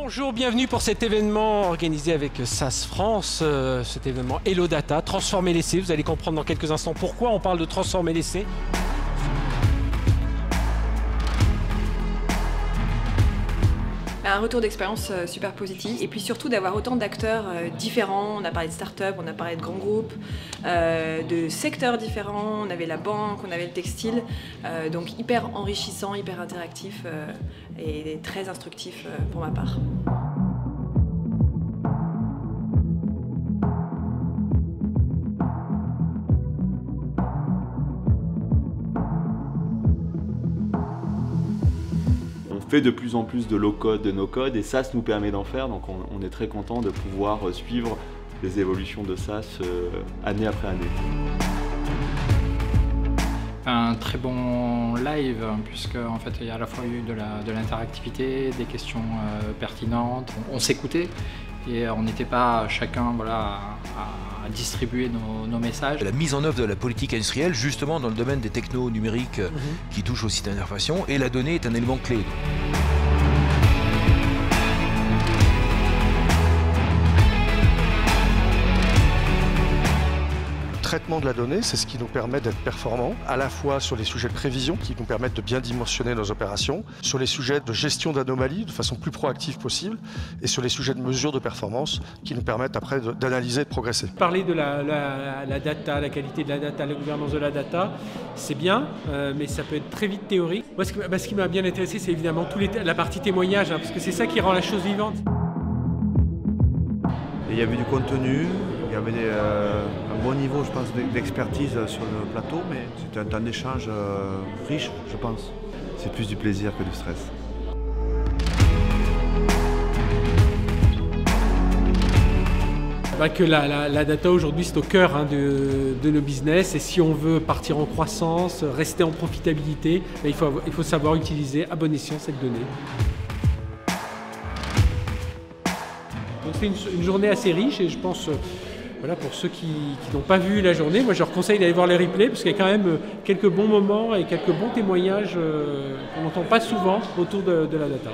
Bonjour, bienvenue pour cet événement organisé avec SAS France, cet événement Hello Data, transformer l'essai. Vous allez comprendre dans quelques instants pourquoi on parle de transformer l'essai. Un retour d'expérience super positif et puis surtout d'avoir autant d'acteurs différents. On a parlé de start-up, on a parlé de grands groupes, de secteurs différents, on avait la banque, on avait le textile, donc hyper enrichissant, hyper interactif et très instructif pour ma part. On fait de plus en plus de low-code, de no-code et SAS nous permet d'en faire, donc on est très content de pouvoir suivre les évolutions de SAS année après année. Un très bon live puisque en fait il y a à la fois eu de l'interactivité, des questions pertinentes, on s'écoutait et on n'était pas chacun à distribuer nos messages. La mise en œuvre de la politique industrielle justement dans le domaine des technos numériques qui touchent au système d'information et la donnée est un élément clé. Le traitement de la donnée, c'est ce qui nous permet d'être performants, à la fois sur les sujets de prévision qui nous permettent de bien dimensionner nos opérations, sur les sujets de gestion d'anomalies de façon plus proactive possible, et sur les sujets de mesure de performance qui nous permettent après d'analyser et de progresser. Parler de la data, la qualité de la data, la gouvernance de la data, c'est bien, mais ça peut être très vite théorique. Moi, ce qui m'a bien intéressé, c'est évidemment la partie témoignage, parce que c'est ça qui rend la chose vivante. Et il y avait du contenu, il y avait un bon niveau, je pense, d'expertise sur le plateau, mais c'était un temps d'échange riche, je pense. C'est plus du plaisir que du stress. Que la data aujourd'hui c'est au cœur de nos business et si on veut partir en croissance, rester en profitabilité, il faut savoir utiliser à bon escient cette donnée. Donc c'est une journée assez riche et je pense, pour ceux qui n'ont pas vu la journée, moi je leur conseille d'aller voir les replays parce qu'il y a quand même quelques bons moments et quelques bons témoignages qu'on n'entend pas souvent autour de la data.